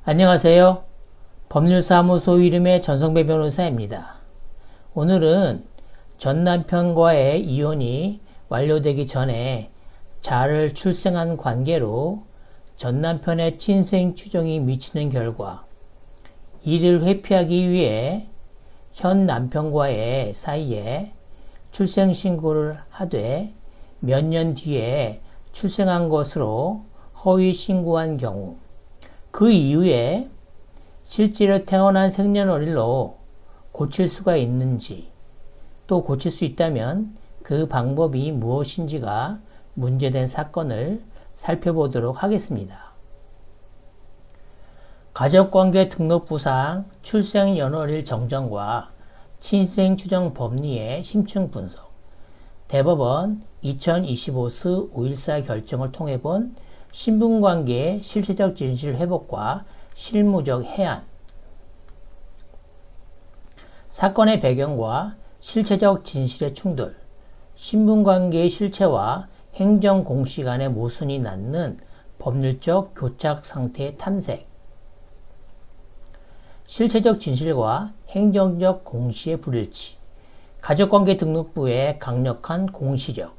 안녕하세요. 법률사무소 이름의 전성배 변호사입니다. 오늘은 전 남편과의 이혼이 완료되기 전에 자를 출생한 관계로 전 남편의 친생 추정이 미치는 결과 이를 회피하기 위해 현 남편과의 사이에 출생신고를 하되 몇 년 뒤에 출생한 것으로 허위 신고한 경우 그 이후에 실제로 태어난 생년월일로 고칠 수가 있는지, 또 고칠 수 있다면 그 방법이 무엇인지가 문제된 사건을 살펴보도록 하겠습니다. 가족관계 등록부상 출생연월일 정정과 친생 추정 법리의 심층 분석, 대법원 2025스 514 결정을 통해 본 신분관계의 실체적 진실 회복과 실무적 해안, 사건의 배경과 실체적 진실의 충돌, 신분관계의 실체와 행정공시 간의 모순이 낳는 법률적 교착 상태의 탐색, 실체적 진실과 행정적 공시의 불일치, 가족관계 등록부의 강력한 공시력.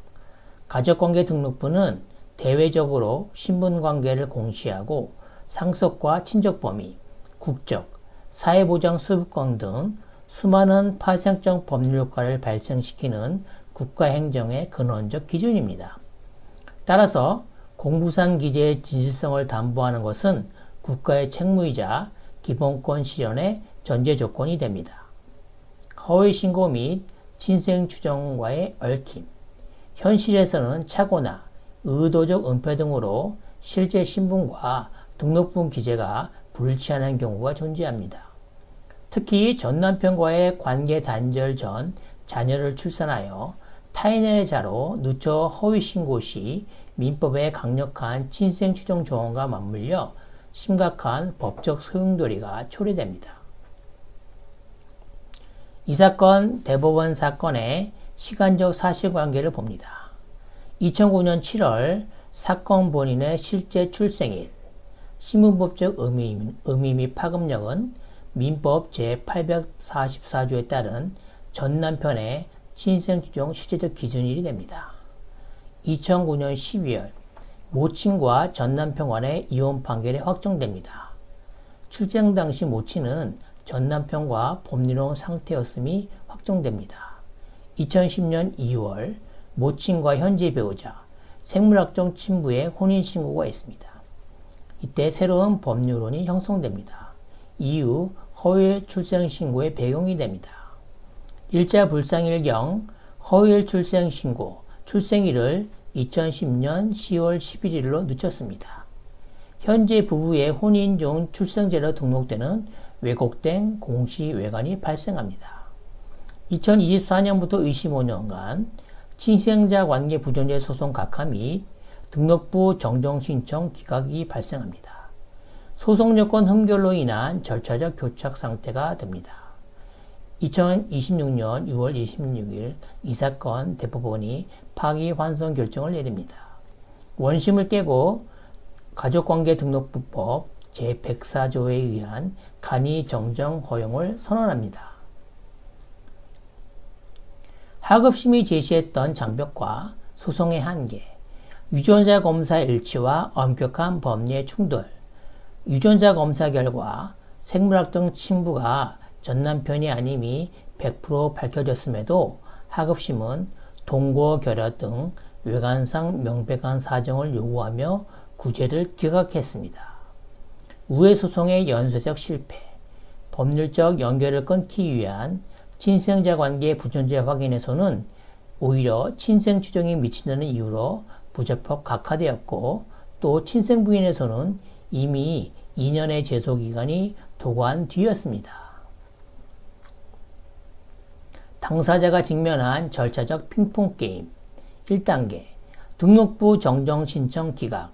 가족관계 등록부는 대외적으로 신분관계를 공시하고 상속과 친족 범위, 국적, 사회보장 수급권 등 수많은 파생적 법률 효과를 발생시키는 국가행정의 근원적 기준입니다. 따라서 공부상 기재의 진실성을 담보하는 것은 국가의 책무이자 기본권 실현의 전제 조건이 됩니다. 허위신고 및 친생 추정과의 얽힘, 현실에서는 착오나 의도적 은폐 등으로 실제 신분과 등록부 기재가 불일치하는 경우가 존재합니다. 특히 전 남편과의 관계 단절 전 자녀를 출산하여 타인의 자로 누처 허위신고 시 민법의 강력한 친생 추정 조항과 맞물려 심각한 법적 소용돌이가 초래됩니다. 이 사건 대법원 사건의 시간적 사실관계를 봅니다. 2009년 7월 사건 본인의 실제 출생일, 신분법적 의미 및 파급력은 민법 제844조에 따른 전 남편의 친생추정 실제적 기준일이 됩니다. 2009년 12월 모친과 전 남편 간의 이혼 판결이 확정됩니다. 출생 당시 모친은 전 남편과 법리론 상태였음이 확정됩니다. 2010년 2월 모친과 현재 배우자, 생물학적 친부의 혼인신고가 있습니다. 이때 새로운 법률론이 형성됩니다. 이후 허위일 출생신고의 배경이 됩니다. 일자 불상일경 허위일 출생신고, 출생일을 2010년 10월 11일로 늦췄습니다. 현재 부부의 혼인 중 출생제로 등록되는 왜곡된 공시외관이 발생합니다. 2024년부터 25년간 친생자 관계 부존재 소송 각하 및 등록부 정정 신청 기각이 발생합니다. 소송 요건 흠결로 인한 절차적 교착 상태가 됩니다. 2026년 6월 26일 이 사건 대법원이 파기환송 결정을 내립니다. 원심을 깨고 가족관계 등록부법 제104조에 의한 간이 정정 허용을 선언합니다. 하급심이 제시했던 장벽과 소송의 한계, 유전자 검사 일치와 엄격한 법리의 충돌, 유전자 검사 결과 생물학적 친부가 전 남편이 아님이 100% 밝혀졌음에도 하급심은 동거 결여 등 외관상 명백한 사정을 요구하며 구제를 기각했습니다. 우회 소송의 연쇄적 실패, 법률적 연결을 끊기 위한 친생자 관계 부존재 확인에서는 오히려 친생 추정이 미친다는 이유로 부적법 각하되었고, 또 친생 부인에서는 이미 2년의 제소기간이 도과한 뒤였습니다. 당사자가 직면한 절차적 핑퐁게임 1단계 등록부 정정 신청 기각,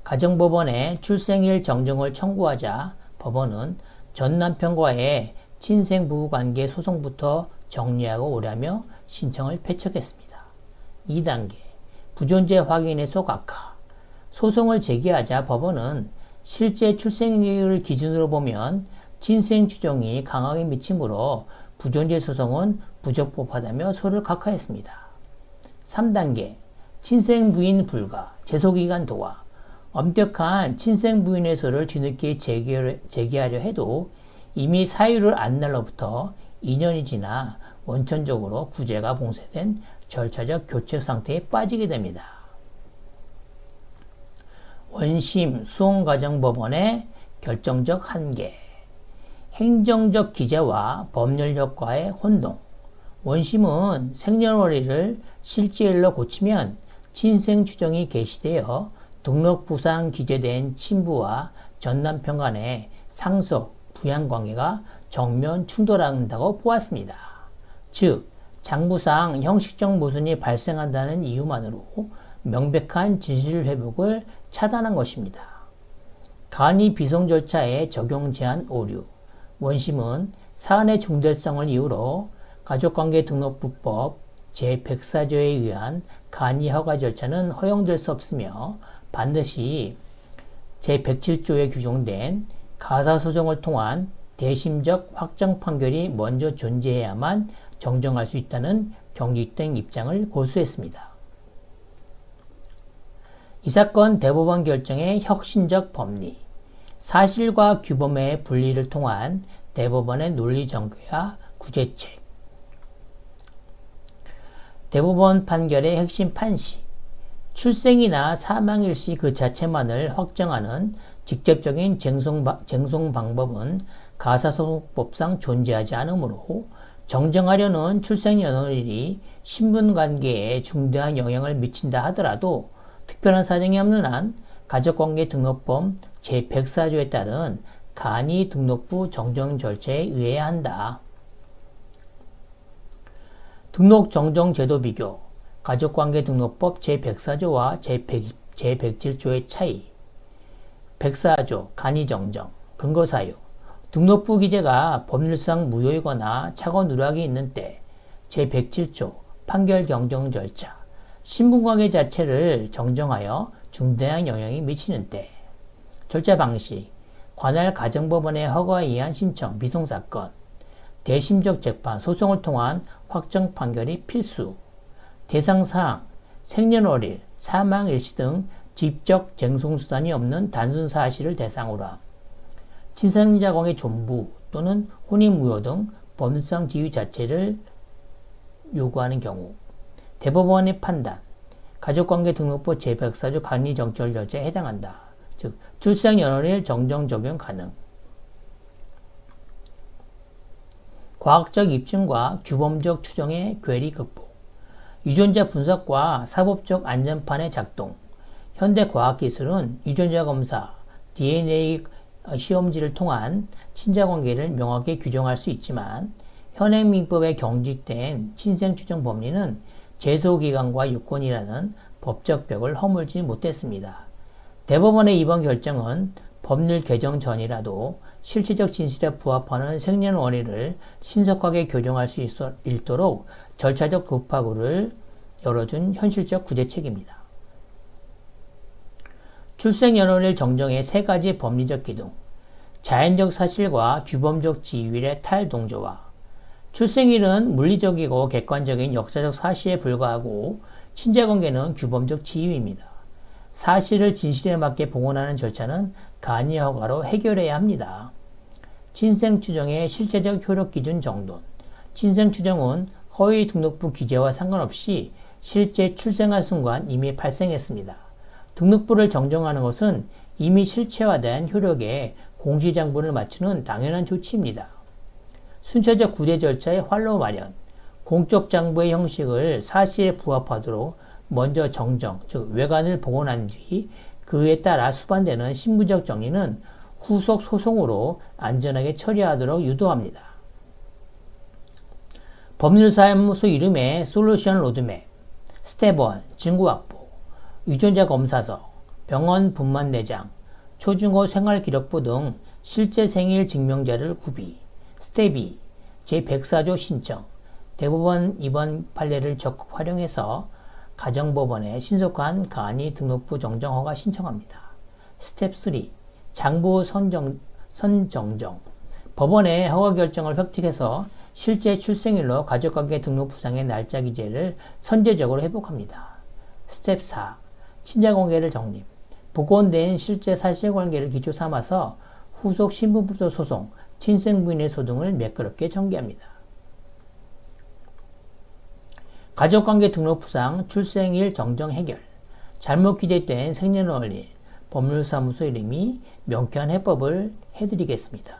가정법원에 출생일 정정을 청구하자 법원은 전 남편과의 친생 부부관계 소송부터 정리하고 오라며 신청을 패척했습니다. 2단계 부존재 확인의 소각하, 소송을 제기하자 법원은 실제 출생일을 기준으로 보면 친생 추정이 강하게 미치므로 부존재 소송은 부적법하다며 소를 각하했습니다. 3단계 친생 부인 불가, 제소기간 도화. 엄격한 친생 부인의 소를 뒤늦게 제기하려 해도 이미 사유를 안 날로부터 2년이 지나 원천적으로 구제가 봉쇄된 절차적 교책 상태에 빠지게 됩니다. 원심 수원가정법원의 결정적 한계. 행정적 기재와 법률 효과의 혼동. 원심은 생년월일을 실제일로 고치면 친생 추정이 개시되어 등록부상 기재된 친부와 전남편 간의 상속, 부양관계가 정면 충돌한다고 보았습니다. 즉, 장부상 형식적 모순이 발생한다는 이유만으로 명백한 진실 회복을 차단한 것입니다. 간이 비송 절차의 적용 제한 오류. 원심은 사안의 중대성을 이유로 가족관계등록부법 제104조에 의한 간이 허가 절차는 허용될 수 없으며 반드시 제107조에 규정된 가사소송을 통한 대심적 확정 판결이 먼저 존재해야만 정정할 수 있다는 경직된 입장을 고수했습니다. 이 사건 대법원 결정의 혁신적 법리. 사실과 규범의 분리를 통한 대법원의 논리 전개와 구제책. 대법원 판결의 핵심 판시. 출생이나 사망일시 그 자체만을 확정하는 직접적인 쟁송 방법은 가사소송법상 존재하지 않으므로 정정하려는 출생연월일이 신분관계에 중대한 영향을 미친다 하더라도 특별한 사정이 없는 한 가족관계등록법 제104조에 따른 간이 등록부 정정 절차에 의해야 한다. 등록 정정 제도 비교. 가족관계등록법 제104조와 제107조의 차이. 104조 간이 정정. 근거 사유. 등록부 기재가 법률상 무효이거나 착오 누락이 있는 때. 제107조 판결 경정 절차. 신분관계 자체를 정정하여 중대한 영향이 미치는 때. 절차 방식. 관할 가정법원의 허가에 의한 신청, 비송사건. 대심적 재판, 소송을 통한 확정 판결이 필수. 대상사항, 생년월일, 사망일시 등 직접 쟁송수단이 없는 단순 사실을 대상으로 함. 친생자관계 존부 또는 혼인무효 등 법률상 지위 자체를 요구하는 경우. 대법원의 판단, 가족관계등록법 제104조 간이정절 절차에 해당한다. 즉, 출생연월일 정정 적용 가능. 과학적 입증과 규범적 추정의 괴리 극복. 유전자 분석과 사법적 안전판의 작동. 현대 과학기술은 유전자 검사, DNA 시험지를 통한 친자관계를 명확히 규정할 수 있지만 현행민법에 경직된 친생추정 법리는 제소기간과 요건이라는 법적 벽을 허물지 못했습니다. 대법원의 이번 결정은 법률 개정 전이라도 실체적 진실에 부합하는 생년월일을 신속하게 교정할 수 있도록 절차적 급파구를 열어준 현실적 구제책입니다. 출생연월일 정정의 세 가지 법리적 기둥. 자연적 사실과 규범적 지위의 탈동조화. 출생일은 물리적이고 객관적인 역사적 사실에 불과하고 친자관계는 규범적 지위입니다. 사실을 진실에 맞게 복원하는 절차는 간이 허가로 해결해야 합니다. 친생추정의 실체적 효력 기준 정돈. 친생추정은 허위 등록부 기재와 상관없이 실제 출생한 순간 이미 발생했습니다. 등록부를 정정하는 것은 이미 실체화된 효력에 공시장부를 맞추는 당연한 조치입니다. 순차적 구제 절차의 활로 마련. 공적 장부의 형식을 사실에 부합하도록 먼저 정정, 즉 외관을 복원한 뒤 그에 따라 수반되는 신분적 정리는 후속 소송으로 안전하게 처리하도록 유도합니다. 법률사무소 이름의 솔루션 로드맵. 스텝 1. 증거 확보. 유전자 검사서, 병원 분만 내장, 초중고 생활기록부 등 실제 생일 증명자를 구비. 스텝 2. 제104조 신청. 대법원 이번 판례를 적극 활용해서 가정법원에 신속한 간이 등록부 정정 허가 신청합니다. 스텝 3. 장부 선정정. 법원의 허가 결정을 획득해서 실제 출생일로 가족관계 등록부상의 날짜 기재를 선제적으로 회복합니다. 스텝 4. 친자관계를 정립. 복원된 실제 사실관계를 기초 삼아서 후속 신분부터 소송, 친생부인의 소등을 매끄럽게 전개합니다. 가족관계 등록부상, 출생일 정정 해결. 잘못 기재된 생년월일, 법률사무소 이름이 명쾌한 해법을 해드리겠습니다.